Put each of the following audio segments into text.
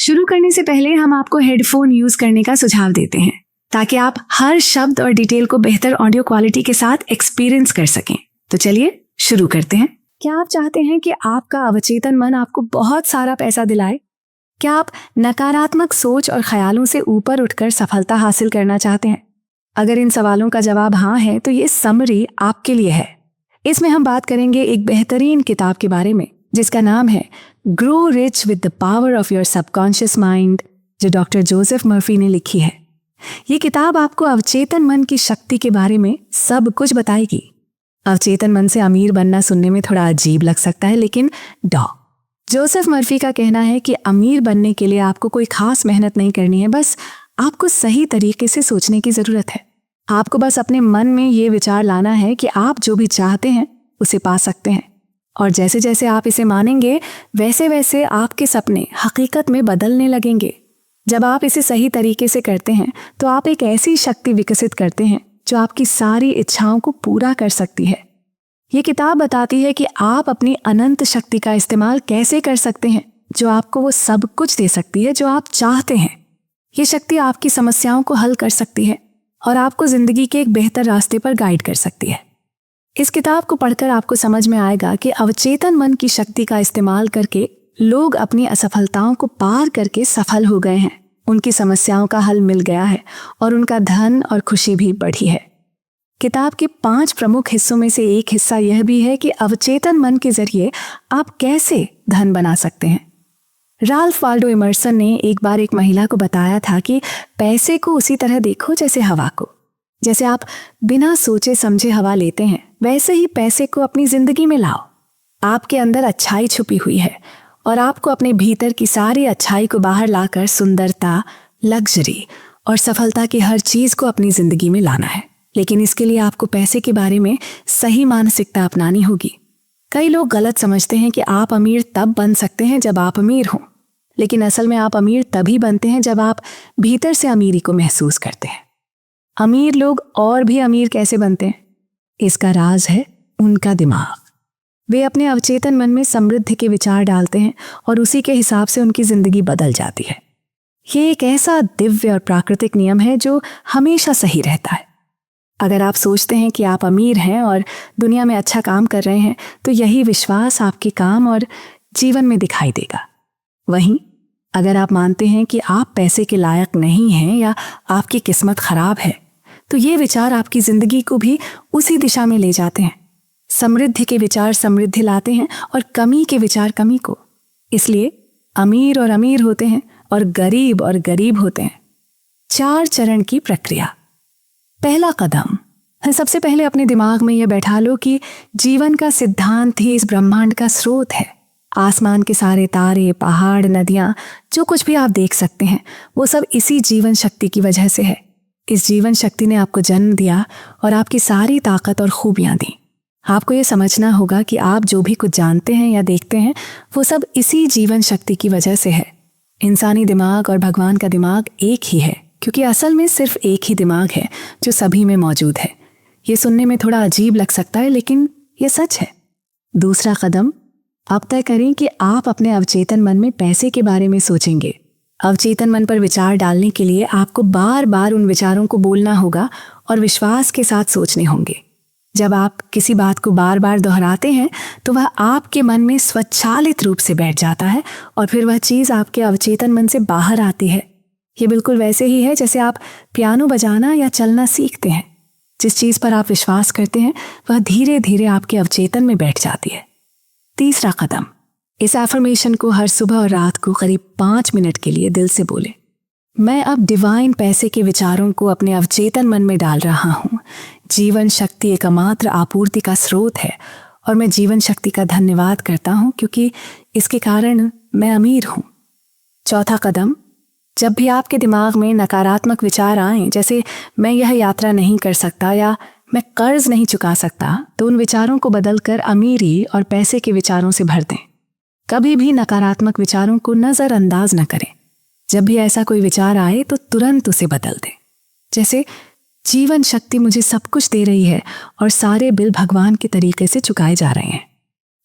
शुरू करने से पहले हम आपको हेडफोन यूज करने का सुझाव देते हैं ताकि आप हर शब्द और डिटेल को बेहतर ऑडियो क्वालिटी के साथ एक्सपीरियंस कर सकें। तो चलिए शुरू करते हैं। क्या आप चाहते हैं कि आपका अवचेतन मन आपको बहुत सारा पैसा दिलाए? क्या आप नकारात्मक सोच और ख्यालों से ऊपर उठकर सफलता हासिल करना चाहते हैं? अगर इन सवालों का जवाब हाँ है तो ये समरी आपके लिए है। इसमें हम बात करेंगे एक बेहतरीन किताब के बारे में जिसका नाम है grow rich with the power of your subconscious mind, जो डॉक्टर जोसेफ मर्फी ने लिखी है। ये किताब आपको अवचेतन मन की शक्ति के बारे में सब कुछ बताएगी। अवचेतन मन से अमीर बनना सुनने में थोड़ा अजीब लग सकता है, लेकिन जोसेफ मर्फी का कहना है कि अमीर बनने के लिए आपको कोई खास मेहनत नहीं करनी है, बस आपको सही तरीके से सोचने की जरूरत है। आपको बस अपने मन में ये विचार लाना है कि आप जो भी चाहते हैं उसे पा सकते हैं, और जैसे जैसे आप इसे मानेंगे वैसे वैसे आपके सपने हकीकत में बदलने लगेंगे। जब आप इसे सही तरीके से करते हैं तो आप एक ऐसी शक्ति विकसित करते हैं जो आपकी सारी इच्छाओं को पूरा कर सकती है। ये किताब बताती है कि आप अपनी अनंत शक्ति का इस्तेमाल कैसे कर सकते हैं जो आपको वो सब कुछ दे सकती है जो आप चाहते हैं। ये शक्ति आपकी समस्याओं को हल कर सकती है और आपको जिंदगी के एक बेहतर रास्ते पर गाइड कर सकती है। इस किताब को पढ़कर आपको समझ में आएगा कि अवचेतन मन की शक्ति का इस्तेमाल करके लोग अपनी असफलताओं को पार करके सफल हो गए हैं, उनकी समस्याओं का हल मिल गया है और उनका धन और खुशी भी बढ़ी है। किताब के 5 प्रमुख हिस्सों में से एक हिस्सा यह भी है कि अवचेतन मन के जरिए आप कैसे धन बना सकते हैं। राल्फ वाल्डो इमर्सन ने एक बार एक महिला को बताया था कि पैसे को उसी तरह देखो जैसे हवा को। जैसे आप बिना सोचे समझे हवा लेते हैं, वैसे ही पैसे को अपनी जिंदगी में लाओ। आपके अंदर अच्छाई छुपी हुई है और आपको अपने भीतर की सारी अच्छाई को बाहर लाकर सुंदरता, लग्जरी और सफलता की हर चीज को अपनी जिंदगी में लाना है। लेकिन इसके लिए आपको पैसे के बारे में सही मानसिकता अपनानी होगी। कई लोग गलत समझते हैं कि आप अमीर तब बन सकते हैं जब आप अमीर हों, लेकिन असल में आप अमीर तभी बनते हैं जब आप भीतर से अमीरी को महसूस करते हैं। अमीर लोग और भी अमीर कैसे बनते हैं? इसका राज है उनका दिमाग। वे अपने अवचेतन मन में समृद्धि के विचार डालते हैं और उसी के हिसाब से उनकी जिंदगी बदल जाती है। ये एक ऐसा दिव्य और प्राकृतिक नियम है जो हमेशा सही रहता है। अगर आप सोचते हैं कि आप अमीर हैं और दुनिया में अच्छा काम कर रहे हैं, तो यही विश्वास आपके काम और जीवन में दिखाई देगा। वहीं अगर आप मानते हैं कि आप पैसे के लायक नहीं हैं या आपकी किस्मत खराब है, तो ये विचार आपकी जिंदगी को भी उसी दिशा में ले जाते हैं। समृद्धि के विचार समृद्धि लाते हैं और कमी के विचार कमी को। इसलिए अमीर और अमीर होते हैं और गरीब होते हैं। 4 चरण की प्रक्रिया। पहला कदम, सबसे पहले अपने दिमाग में यह बैठा लो कि जीवन का सिद्धांत ही इस ब्रह्मांड का स्रोत है। आसमान के सारे तारे, पहाड़, नदियां, जो कुछ भी आप देख सकते हैं वो सब इसी जीवन शक्ति की वजह से है। इस जीवन शक्ति ने आपको जन्म दिया और आपकी सारी ताकत और खूबियां दी। आपको ये समझना होगा कि आप जो भी कुछ जानते हैं या देखते हैं वो सब इसी जीवन शक्ति की वजह से है। इंसानी दिमाग और भगवान का दिमाग एक ही है, क्योंकि असल में सिर्फ एक ही दिमाग है जो सभी में मौजूद है। ये सुनने में थोड़ा अजीब लग सकता है, लेकिन ये सच है। दूसरा कदम, आप तय करें कि आप अपने अवचेतन मन में पैसे के बारे में सोचेंगे। अवचेतन मन पर विचार डालने के लिए आपको बार बार उन विचारों को बोलना होगा और विश्वास के साथ सोचने होंगे। जब आप किसी बात को बार बार दोहराते हैं तो वह आपके मन में स्वचालित रूप से बैठ जाता है और फिर वह चीज़ आपके अवचेतन मन से बाहर आती है। ये बिल्कुल वैसे ही है जैसे आप पियानो बजाना या चलना सीखते हैं। जिस चीज़ पर आप विश्वास करते हैं वह धीरे धीरे आपके अवचेतन में बैठ जाती है। तीसरा कदम, इस एफर्मेशन को हर सुबह और रात को करीब 5 मिनट के लिए दिल से बोलें। मैं अब डिवाइन पैसे के विचारों को अपने अवचेतन मन में डाल रहा हूँ। जीवन शक्ति एकमात्र आपूर्ति का स्रोत है और मैं जीवन शक्ति का धन्यवाद करता हूँ क्योंकि इसके कारण मैं अमीर हूँ। चौथा कदम, जब भी आपके दिमाग में नकारात्मक विचार आएं, जैसे मैं यह यात्रा नहीं कर सकता या मैं कर्ज नहीं चुका सकता, तो उन विचारों को बदलकर अमीरी और पैसे के विचारों से भर दें। कभी भी नकारात्मक विचारों को नज़रअंदाज न करें। जब भी ऐसा कोई विचार आए तो तुरंत उसे बदल दें। जैसे जीवन शक्ति मुझे सब कुछ दे रही है और सारे बिल भगवान के तरीके से चुकाए जा रहे हैं।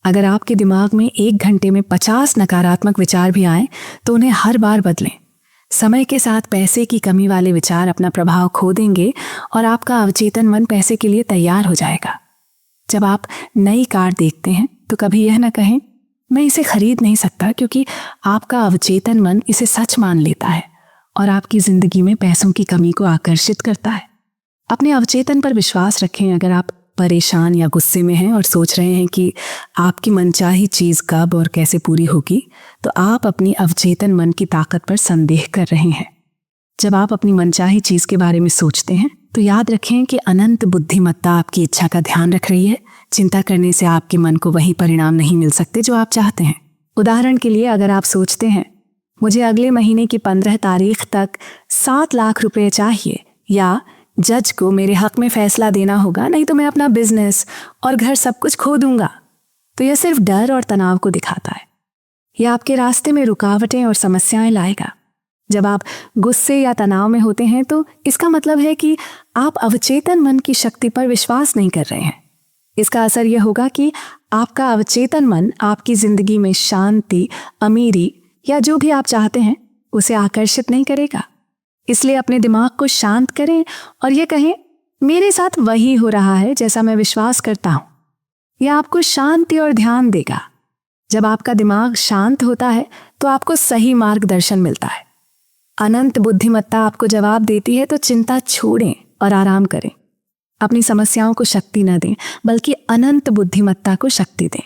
अगर आपके दिमाग में 1 घंटे में 50 नकारात्मक विचार भी आए तो उन्हें हर बार बदलें। समय के साथ पैसे की कमी वाले विचार अपना प्रभाव खो देंगे और आपका अवचेतन मन पैसे के लिए तैयार हो जाएगा। जब आप नई कार देखते हैं तो कभी यह ना कहें मैं इसे खरीद नहीं सकता, क्योंकि आपका अवचेतन मन इसे सच मान लेता है और आपकी जिंदगी में पैसों की कमी को आकर्षित करता है। अपने अवचेतन पर विश्वास रखें। अगर आप परेशान या गुस्से में हैं और सोच रहे हैं कि आपकी मनचाही चीज़ कब और कैसे पूरी होगी, तो आप अपनी अवचेतन मन की ताकत पर संदेह कर रहे हैं। जब आप अपनी मनचाही चीज़ के बारे में सोचते हैं तो याद रखें कि अनंत बुद्धिमत्ता आपकी इच्छा का ध्यान रख रही है। चिंता करने से आपके मन को वही परिणाम नहीं मिल सकते जो आप चाहते हैं। उदाहरण के लिए, अगर आप सोचते हैं मुझे अगले महीने की 15 तारीख तक 7 लाख रुपए चाहिए, या जज को मेरे हक में फैसला देना होगा, नहीं तो मैं अपना बिजनेस और घर सब कुछ खो दूंगा, तो यह सिर्फ डर और तनाव को दिखाता है। यह आपके रास्ते में रुकावटें और समस्याएं लाएगा। जब आप गुस्से या तनाव में होते हैं तो इसका मतलब है कि आप अवचेतन मन की शक्ति पर विश्वास नहीं कर रहे हैं। इसका असर यह होगा कि आपका अवचेतन मन आपकी जिंदगी में शांति, अमीरी या जो भी आप चाहते हैं उसे आकर्षित नहीं करेगा। इसलिए अपने दिमाग को शांत करें और ये कहें मेरे साथ वही हो रहा है जैसा मैं विश्वास करता हूं। यह आपको शांति और ध्यान देगा। जब आपका दिमाग शांत होता है तो आपको सही मार्गदर्शन मिलता है। अनंत बुद्धिमत्ता आपको जवाब देती है, तो चिंता छोड़ें और आराम करें। अपनी समस्याओं को शक्ति न दें, बल्कि अनंत बुद्धिमत्ता को शक्ति दें।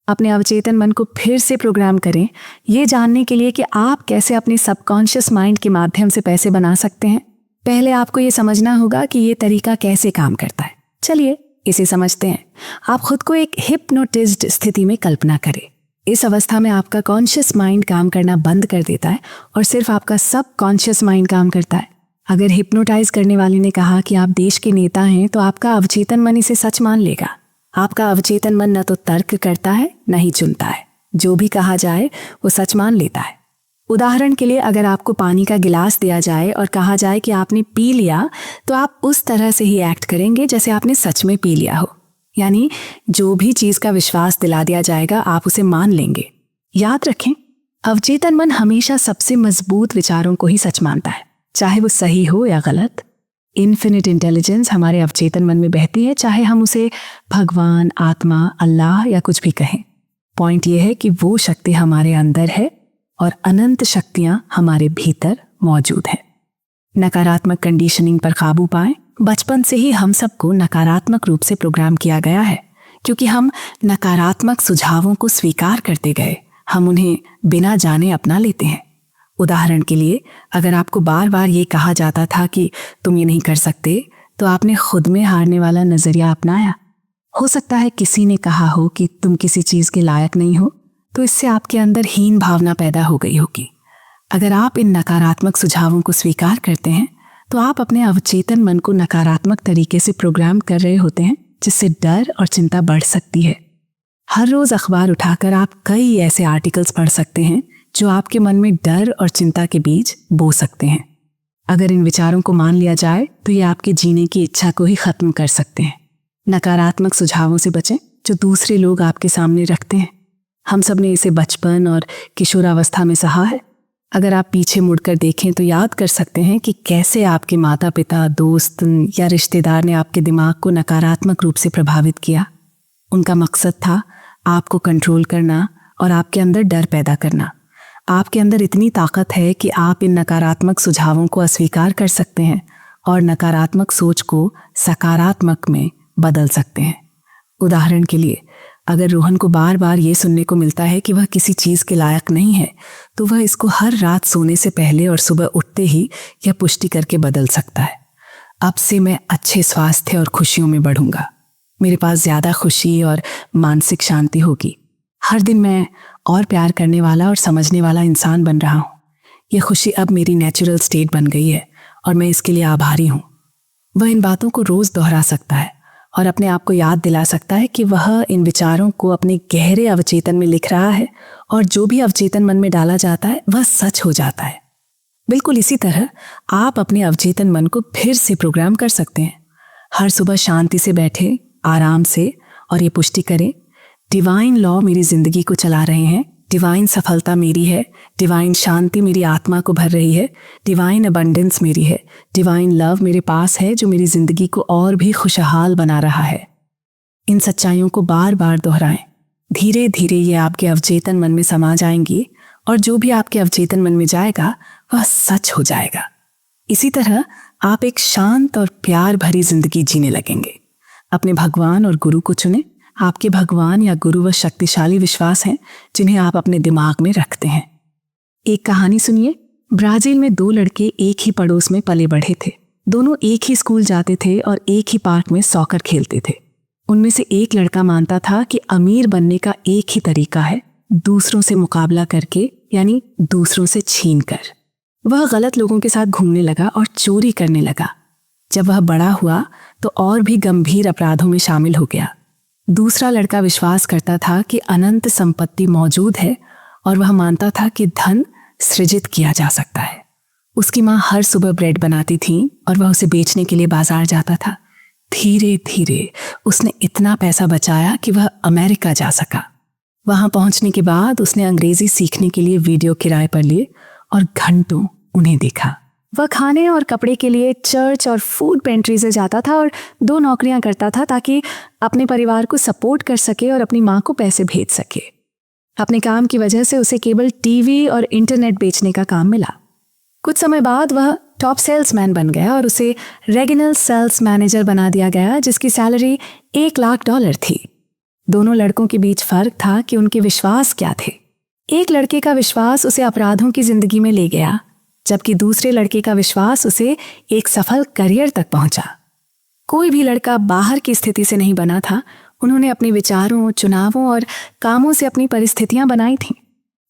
अपने अवचेतन मन को फिर से प्रोग्राम करें, ये जानने के लिए कि आप कैसे अपने सबकॉन्शियस माइंड के माध्यम से पैसे बना सकते हैं। पहले आपको ये समझना होगा कि ये तरीका कैसे काम करता है। चलिए इसे समझते हैं। आप खुद को एक हिप्नोटिज्ड स्थिति में कल्पना करें। इस अवस्था में आपका कॉन्शियस माइंड काम करना बंद कर देता है और सिर्फ आपका सबकॉन्शियस माइंड काम करता है। अगर हिप्नोटाइज करने वाले ने कहा कि आप देश के नेता हैं, तो आपका अवचेतन मन इसे सच मान लेगा। आपका अवचेतन मन न तो तर्क करता है न ही चुनता है। जो भी कहा जाए वो सच मान लेता है। उदाहरण के लिए, अगर आपको पानी का गिलास दिया जाए और कहा जाए कि आपने पी लिया, तो आप उस तरह से ही एक्ट करेंगे जैसे आपने सच में पी लिया हो। यानी जो भी चीज का विश्वास दिला दिया जाएगा आप उसे मान लेंगे। याद रखें, अवचेतन मन हमेशा सबसे मजबूत विचारों को ही सच मानता है, चाहे वो सही हो या गलत। इन्फिनिट इंटेलिजेंस हमारे अवचेतन मन में बहती है, चाहे हम उसे भगवान, आत्मा, अल्लाह या कुछ भी कहें। पॉइंट यह है कि वो शक्ति हमारे अंदर है और अनंत शक्तियां हमारे भीतर मौजूद हैं। नकारात्मक कंडीशनिंग पर काबू पाएं। बचपन से ही हम सबको नकारात्मक रूप से प्रोग्राम किया गया है, क्योंकि हम नकारात्मक सुझावों को स्वीकार करते गए। हम उन्हें बिना जाने अपना लेते हैं। उदाहरण के लिए, अगर आपको बार बार ये कहा जाता था कि तुम ये नहीं कर सकते, तो आपने खुद में हारने वाला नजरिया अपनाया। हो सकता है किसी ने कहा हो कि तुम किसी चीज के लायक नहीं हो, तो इससे आपके अंदर हीन भावना पैदा हो गई होगी। अगर आप इन नकारात्मक सुझावों को स्वीकार करते हैं, तो आप अपने अवचेतन मन को नकारात्मक तरीके से प्रोग्राम कर रहे होते हैं, जिससे डर और चिंता बढ़ सकती है। हर रोज अखबार उठाकर आप कई ऐसे आर्टिकल्स पढ़ सकते हैं जो आपके मन में डर और चिंता के बीज बो सकते हैं। अगर इन विचारों को मान लिया जाए तो ये आपके जीने की इच्छा को ही खत्म कर सकते हैं। नकारात्मक सुझावों से बचें जो दूसरे लोग आपके सामने रखते हैं। हम सब ने इसे बचपन और किशोरावस्था में सहा है। अगर आप पीछे मुड़कर देखें तो याद कर सकते हैं कि कैसे आपके माता पिता, दोस्त या रिश्तेदार ने आपके दिमाग को नकारात्मक रूप से प्रभावित किया। उनका मकसद था आपको कंट्रोल करना और आपके अंदर डर पैदा करना। आपके अंदर इतनी ताकत है कि आप इन नकारात्मक सुझावों को अस्वीकार कर सकते हैं और नकारात्मक सोच को सकारात्मक में बदल सकते हैं। उदाहरण के लिए, अगर रोहन को बार बार ये सुनने को मिलता है कि वह किसी चीज़ के लायक नहीं है, तो वह इसको हर रात सोने से पहले और सुबह उठते ही यह पुष्टि करके बदल सकता है। अब से मैं अच्छे स्वास्थ्य और खुशियों में बढ़ूंगा। मेरे पास ज़्यादा खुशी और मानसिक शांति होगी। हर दिन मैं और प्यार करने वाला और समझने वाला इंसान बन रहा हूँ। यह खुशी अब मेरी नेचुरल स्टेट बन गई है और मैं इसके लिए आभारी हूँ। वह इन बातों को रोज़ दोहरा सकता है और अपने आप को याद दिला सकता है कि वह इन विचारों को अपने गहरे अवचेतन में लिख रहा है और जो भी अवचेतन मन में डाला जाता है वह सच हो जाता है। बिल्कुल इसी तरह आप अपने अवचेतन मन को फिर से प्रोग्राम कर सकते हैं। हर सुबह शांति से बैठे, आराम से, और ये पुष्टि करें, डिवाइन लॉ मेरी जिंदगी को चला रहे हैं, डिवाइन सफलता मेरी है, डिवाइन शांति मेरी आत्मा को भर रही है, डिवाइन अबंडेंस मेरी है, डिवाइन लव मेरे पास है जो मेरी जिंदगी को और भी खुशहाल बना रहा है। इन सच्चाइयों को बार बार दोहराएं। धीरे धीरे ये आपके अवचेतन मन में समा जाएंगी और जो भी आपके अवचेतन मन में जाएगा वह सच हो जाएगा। इसी तरह आप एक शांत और प्यार भरी जिंदगी जीने लगेंगे। अपने भगवान और गुरु को चुनें। आपके भगवान या गुरु वह शक्तिशाली विश्वास हैं जिन्हें आप अपने दिमाग में रखते हैं। एक कहानी सुनिए। ब्राजील में 2 लड़के एक ही पड़ोस में पले बढ़े थे। दोनों एक ही स्कूल जाते थे और एक ही पार्क में सॉकर खेलते थे। उनमें से एक लड़का मानता था कि अमीर बनने का एक ही तरीका है, दूसरों से मुकाबला करके, यानी दूसरों से छीन कर। वह गलत लोगों के साथ घूमने लगा और चोरी करने लगा। जब वह बड़ा हुआ तो और भी गंभीर अपराधों में शामिल हो गया। दूसरा लड़का विश्वास करता था कि अनंत संपत्ति मौजूद है और वह मानता था कि धन सृजित किया जा सकता है। उसकी माँ हर सुबह ब्रेड बनाती थी और वह उसे बेचने के लिए बाजार जाता था। धीरे धीरे उसने इतना पैसा बचाया कि वह अमेरिका जा सका। वहां पहुंचने के बाद उसने अंग्रेजी सीखने के लिए वीडियो किराए पर लिए और घंटों उन्हें देखा। वह खाने और कपड़े के लिए चर्च और फूड पेंट्री से जाता था और 2 नौकरियां करता था ताकि अपने परिवार को सपोर्ट कर सके और अपनी माँ को पैसे भेज सके। अपने काम की वजह से उसे केबल टीवी और इंटरनेट बेचने का काम मिला। कुछ समय बाद वह टॉप सेल्समैन बन गया और उसे रेजिनल सेल्स मैनेजर बना दिया गया, जिसकी सैलरी $1,00,000 थी। दोनों लड़कों के बीच फर्क था कि उनके विश्वास क्या थे। एक लड़के का विश्वास उसे अपराधों की जिंदगी में ले गया, जबकि दूसरे लड़के का विश्वास उसे एक सफल करियर तक पहुंचा। कोई भी लड़का बाहर की स्थिति से नहीं बना था। उन्होंने अपने विचारों, चुनावों और कामों से अपनी परिस्थितियां बनाई थीं।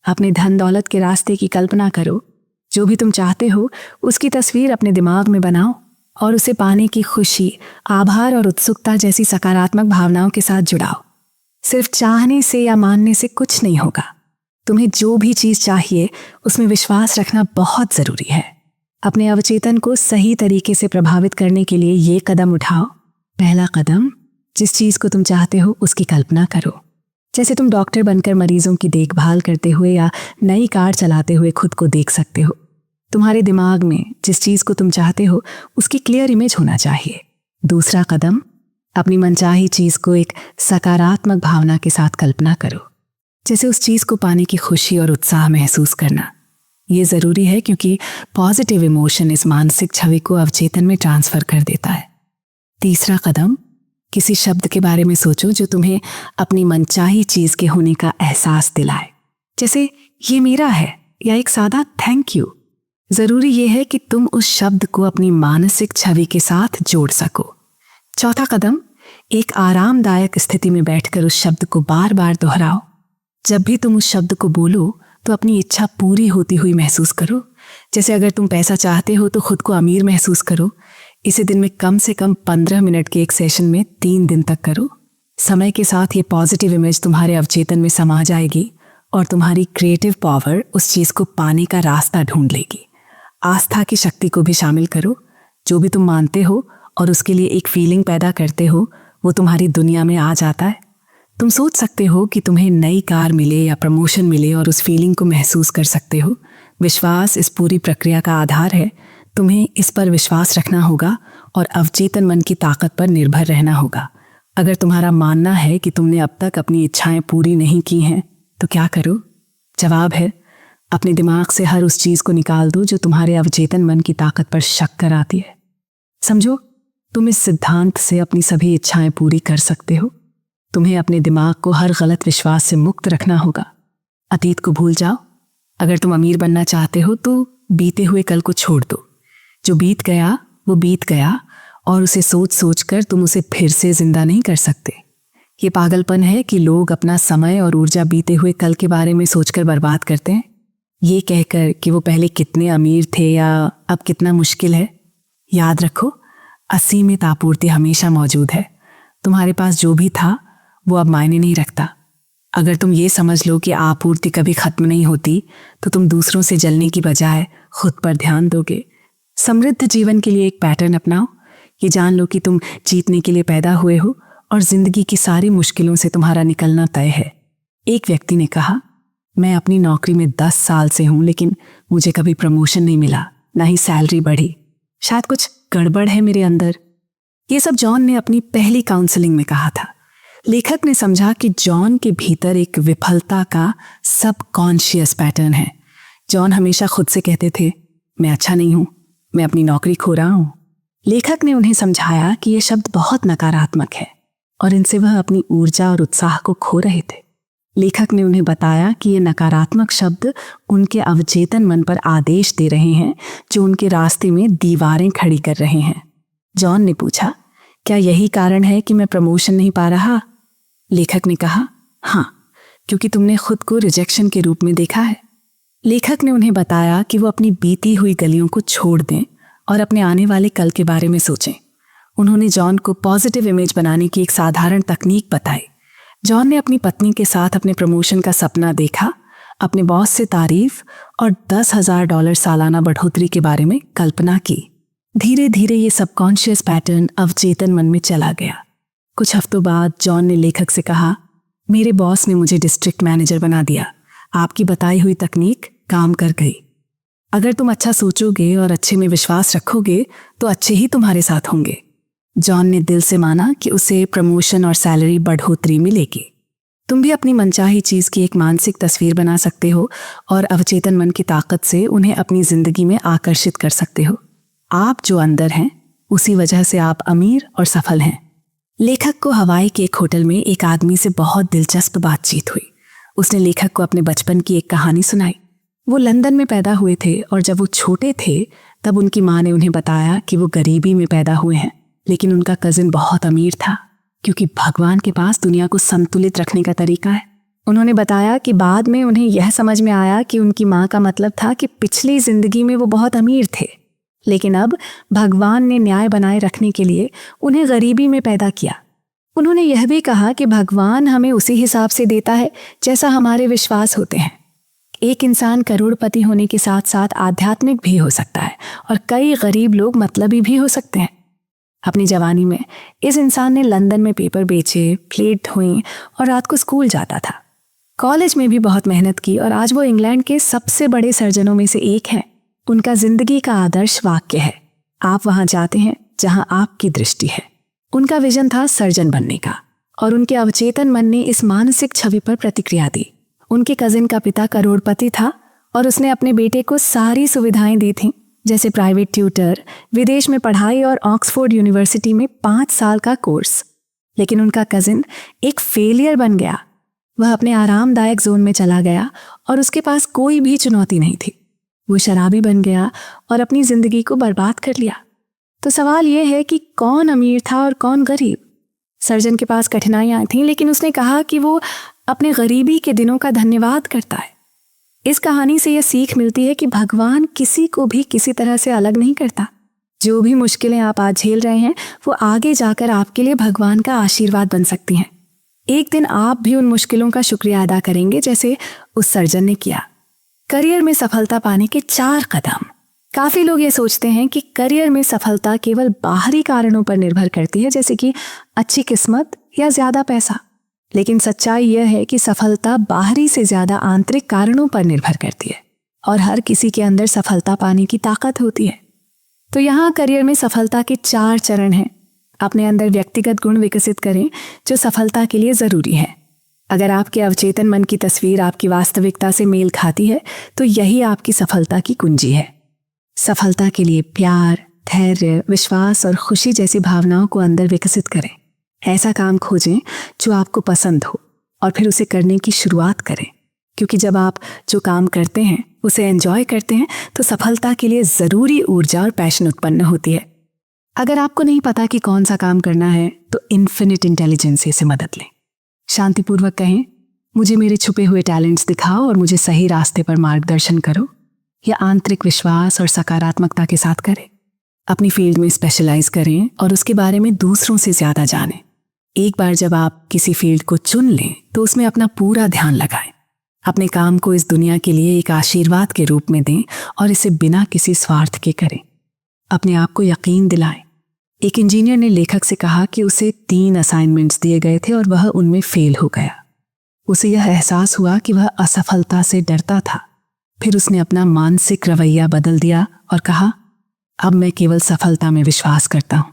अपने धन दौलत के रास्ते की कल्पना करो। जो भी तुम चाहते हो उसकी तस्वीर अपने दिमाग में बनाओ और उसे पाने की खुशी, आभार और उत्सुकता जैसी सकारात्मक भावनाओं के साथ जुड़ाओ। सिर्फ चाहने से या मानने से कुछ नहीं होगा। तुम्हें जो भी चीज चाहिए उसमें विश्वास रखना बहुत जरूरी है। अपने अवचेतन को सही तरीके से प्रभावित करने के लिए ये कदम उठाओ। पहला कदम, जिस चीज को तुम चाहते हो उसकी कल्पना करो। जैसे तुम डॉक्टर बनकर मरीजों की देखभाल करते हुए या नई कार चलाते हुए खुद को देख सकते हो। तुम्हारे दिमाग में जिस चीज को तुम चाहते हो उसकी क्लियर इमेज होना चाहिए। दूसरा कदम, अपनी मनचाही चीज को एक सकारात्मक भावना के साथ कल्पना करो। जैसे उस चीज को पाने की खुशी और उत्साह महसूस करना। ये जरूरी है क्योंकि पॉजिटिव इमोशन इस मानसिक छवि को अवचेतन में ट्रांसफर कर देता है। तीसरा कदम, किसी शब्द के बारे में सोचो जो तुम्हें अपनी मनचाही चीज के होने का एहसास दिलाए। जैसे ये मेरा है या एक सादा थैंक यू। जरूरी यह है कि तुम उस शब्द को अपनी मानसिक छवि के साथ जोड़ सको। चौथा कदम, एक आरामदायक स्थिति में बैठकर उस शब्द को बार बार दोहराओ। जब भी तुम उस शब्द को बोलो तो अपनी इच्छा पूरी होती हुई महसूस करो। जैसे अगर तुम पैसा चाहते हो तो खुद को अमीर महसूस करो। इसे दिन में कम से कम 15 मिनट के एक सेशन में 3 दिन तक करो। समय के साथ ये पॉजिटिव इमेज तुम्हारे अवचेतन में समा जाएगी और तुम्हारी क्रिएटिव पावर उस चीज को पाने का रास्ता ढूंढ लेगी। आस्था की शक्ति को भी शामिल करो। जो भी तुम मानते हो और उसके लिए एक फीलिंग पैदा करते हो वो तुम्हारी दुनिया में आ जाता है। तुम सोच सकते हो कि तुम्हें नई कार मिले या प्रमोशन मिले और उस फीलिंग को महसूस कर सकते हो। विश्वास इस पूरी प्रक्रिया का आधार है। तुम्हें इस पर विश्वास रखना होगा और अवचेतन मन की ताकत पर निर्भर रहना होगा। अगर तुम्हारा मानना है कि तुमने अब तक अपनी इच्छाएं पूरी नहीं की हैं तो क्या करो? जवाब है, अपने दिमाग से हर उस चीज को निकाल दो जो तुम्हारे अवचेतन मन की ताकत पर शक कराती है। समझो, तुम इस सिद्धांत से अपनी सभी इच्छाएं पूरी कर सकते हो। तुम्हें अपने दिमाग को हर गलत विश्वास से मुक्त रखना होगा। अतीत को भूल जाओ। अगर तुम अमीर बनना चाहते हो तो बीते हुए कल को छोड़ दो। जो बीत गया वो बीत गया और उसे सोच सोच कर तुम उसे फिर से जिंदा नहीं कर सकते। ये पागलपन है कि लोग अपना समय और ऊर्जा बीते हुए कल के बारे में सोचकर बर्बाद करते हैं, ये कहकर कि वो पहले कितने अमीर थे या अब कितना मुश्किल है। याद रखो, असीमित आपूर्ति हमेशा मौजूद है। तुम्हारे पास जो भी था वो अब मायने नहीं रखता। अगर तुम ये समझ लो कि आपूर्ति कभी खत्म नहीं होती तो तुम दूसरों से जलने की बजाय खुद पर ध्यान दोगे। समृद्ध जीवन के लिए एक पैटर्न अपनाओ। ये जान लो कि तुम जीतने के लिए पैदा हुए हो और जिंदगी की सारी मुश्किलों से तुम्हारा निकलना तय है। एक व्यक्ति ने कहा, मैं अपनी नौकरी में 10 साल से हूं, लेकिन मुझे कभी प्रमोशन नहीं मिला, ना ही सैलरी बढ़ी। शायद कुछ गड़बड़ है मेरे अंदर। ये सब जॉन ने अपनी पहली काउंसलिंग में कहा था। लेखक ने समझा कि जॉन के भीतर एक विफलता का सबकॉन्शियस पैटर्न है। जॉन हमेशा खुद से कहते थे, मैं अच्छा नहीं हूं, मैं अपनी नौकरी खो रहा हूं। लेखक ने उन्हें समझाया कि यह शब्द बहुत नकारात्मक है और इनसे वह अपनी ऊर्जा और उत्साह को खो रहे थे। लेखक ने उन्हें बताया कि ये नकारात्मक शब्द उनके अवचेतन मन पर आदेश दे रहे हैं, जो उनके रास्ते में दीवारें खड़ी कर रहे हैं। जॉन ने पूछा, क्या यही कारण है कि मैं प्रमोशन नहीं पा रहा? लेखक ने कहा, हाँ, क्योंकि तुमने खुद को रिजेक्शन के रूप में देखा है। लेखक ने उन्हें बताया कि वो अपनी बीती हुई गलियों को छोड़ दें और अपने आने वाले कल के बारे में सोचें। उन्होंने जॉन को पॉजिटिव इमेज बनाने की एक साधारण तकनीक बताई। जॉन ने अपनी पत्नी के साथ अपने प्रमोशन का सपना देखा, अपने बॉस से तारीफ और $10,000 सालाना बढ़ोतरी के बारे में कल्पना की। धीरे धीरे ये सबकॉन्शियस पैटर्न अवचेतन मन में चला गया। कुछ हफ्तों बाद जॉन ने लेखक से कहा, मेरे बॉस ने मुझे डिस्ट्रिक्ट मैनेजर बना दिया। आपकी बताई हुई तकनीक काम कर गई। अगर तुम अच्छा सोचोगे और अच्छे में विश्वास रखोगे तो अच्छे ही तुम्हारे साथ होंगे। जॉन ने दिल से माना कि उसे प्रमोशन और सैलरी बढ़ोतरी मिलेगी। तुम भी अपनी मनचाही चीज की एक मानसिक तस्वीर बना सकते हो और अवचेतन मन की ताकत से उन्हें अपनी जिंदगी में आकर्षित कर सकते हो। आप जो अंदर हैं, उसी वजह से आप अमीर और सफल हैं। लेखक को हवाई के एक होटल में एक आदमी से बहुत दिलचस्प बातचीत हुई। उसने लेखक को अपने बचपन की एक कहानी सुनाई। वो लंदन में पैदा हुए थे और जब वो छोटे थे तब उनकी माँ ने उन्हें बताया कि वो गरीबी में पैदा हुए हैं, लेकिन उनका कजिन बहुत अमीर था, क्योंकि भगवान के पास दुनिया को संतुलित रखने का तरीका है। उन्होंने बताया कि बाद में उन्हें यह समझ में आया कि उनकी माँ का मतलब था कि पिछली जिंदगी में वो बहुत अमीर थे, लेकिन अब भगवान ने न्याय बनाए रखने के लिए उन्हें गरीबी में पैदा किया। उन्होंने यह भी कहा कि भगवान हमें उसी हिसाब से देता है जैसा हमारे विश्वास होते हैं। एक इंसान करोड़पति होने के साथ साथ आध्यात्मिक भी हो सकता है और कई गरीब लोग मतलबी भी हो सकते हैं। अपनी जवानी में इस इंसान ने लंदन में पेपर बेचे, प्लेट धोई और रात को स्कूल जाता था। कॉलेज में भी बहुत मेहनत की और आज वो इंग्लैंड के सबसे बड़े सर्जनों में से एक हैं। उनका जिंदगी का आदर्श वाक्य है, आप वहां जाते हैं जहां आपकी दृष्टि है। उनका विजन था सर्जन बनने का और उनके अवचेतन मन ने इस मानसिक छवि पर प्रतिक्रिया दी। उनके कजिन का पिता करोड़पति था और उसने अपने बेटे को सारी सुविधाएं दी थीं, जैसे प्राइवेट ट्यूटर, विदेश में पढ़ाई और ऑक्सफोर्ड यूनिवर्सिटी में 5 साल का कोर्स। लेकिन उनका कजिन एक फेलियर बन गया। वह अपने आरामदायक जोन में चला गया और उसके पास कोई भी चुनौती नहीं थी। वो शराबी बन गया और अपनी जिंदगी को बर्बाद कर लिया। तो सवाल यह है कि कौन अमीर था और कौन गरीब? सर्जन के पास कठिनाइयां थीं, लेकिन उसने कहा कि वो अपने गरीबी के दिनों का धन्यवाद करता है। इस कहानी से यह सीख मिलती है कि भगवान किसी को भी किसी तरह से अलग नहीं करता। जो भी मुश्किलें आप आज झेल रहे हैं, वो आगे जाकर आपके लिए भगवान का आशीर्वाद बन सकती हैं। एक दिन आप भी उन मुश्किलों का शुक्रिया अदा करेंगे, जैसे उस सर्जन ने किया। करियर में सफलता पाने के 4 कदम। काफी लोग ये सोचते हैं कि करियर में सफलता केवल बाहरी कारणों पर निर्भर करती है, जैसे कि अच्छी किस्मत या ज्यादा पैसा। लेकिन सच्चाई यह है कि सफलता बाहरी से ज्यादा आंतरिक कारणों पर निर्भर करती है और हर किसी के अंदर सफलता पाने की ताकत होती है। तो यहाँ करियर में सफलता के 4 चरण हैं। अपने अंदर व्यक्तिगत गुण विकसित करें जो सफलता के लिए जरूरी है। अगर आपके अवचेतन मन की तस्वीर आपकी वास्तविकता से मेल खाती है तो यही आपकी सफलता की कुंजी है। सफलता के लिए प्यार, धैर्य, विश्वास और खुशी जैसी भावनाओं को अंदर विकसित करें। ऐसा काम खोजें जो आपको पसंद हो और फिर उसे करने की शुरुआत करें, क्योंकि जब आप जो काम करते हैं उसे एंजॉय करते हैं तो सफलता के लिए ज़रूरी ऊर्जा और पैशन उत्पन्न होती है। अगर आपको नहीं पता कि कौन सा काम करना है तो इन्फिनिट इंटेलिजेंस से मदद लें। शांतिपूर्वक कहें, मुझे मेरे छुपे हुए टैलेंट्स दिखाओ और मुझे सही रास्ते पर मार्गदर्शन करो। या आंतरिक विश्वास और सकारात्मकता के साथ करें। अपनी फील्ड में स्पेशलाइज करें और उसके बारे में दूसरों से ज़्यादा जानें। एक बार जब आप किसी फील्ड को चुन लें तो उसमें अपना पूरा ध्यान लगाएं। अपने काम को इस दुनिया के लिए एक आशीर्वाद के रूप में दें और इसे बिना किसी स्वार्थ के करें। अपने आप को यकीन दिलाएं, एक इंजीनियर ने लेखक से कहा कि उसे 3 असाइनमेंट्स दिए गए थे और वह उनमें फेल हो गया। उसे यह एहसास हुआ कि वह असफलता से डरता था। फिर उसने अपना मानसिक रवैया बदल दिया और कहा, अब मैं केवल सफलता में विश्वास करता हूँ।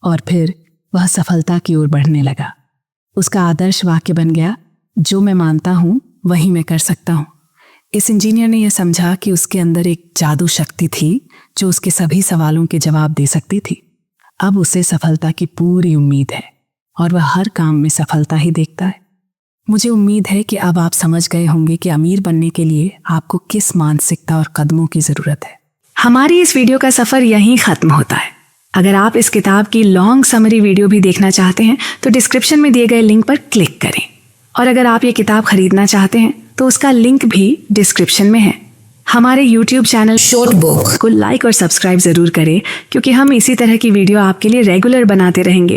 और फिर वह सफलता की ओर बढ़ने लगा। उसका आदर्श वाक्य बन गया, जो मैं मानता हूँ वही मैं कर सकता हूँ। इस इंजीनियर ने यह समझा कि उसके अंदर एक जादू शक्ति थी जो उसके सभी सवालों के जवाब दे सकती थी। अब उसे सफलता की पूरी उम्मीद है और वह हर काम में सफलता ही देखता है। मुझे उम्मीद है कि अब आप समझ गए होंगे कि अमीर बनने के लिए आपको किस मानसिकता और कदमों की जरूरत है। हमारी इस वीडियो का सफर यहीं खत्म होता है। अगर आप इस किताब की लॉन्ग समरी वीडियो भी देखना चाहते हैं तो डिस्क्रिप्शन में दिए गए लिंक पर क्लिक करें। और अगर आप ये किताब खरीदना चाहते हैं तो उसका लिंक भी डिस्क्रिप्शन में है। हमारे YouTube चैनल शॉर्ट बुक को लाइक और सब्सक्राइब जरूर करें, क्योंकि हम इसी तरह की वीडियो आपके लिए रेगुलर बनाते रहेंगे।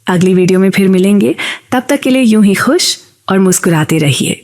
अगली वीडियो में फिर मिलेंगे, तब तक के लिए यूं ही खुश और मुस्कुराते रहिए।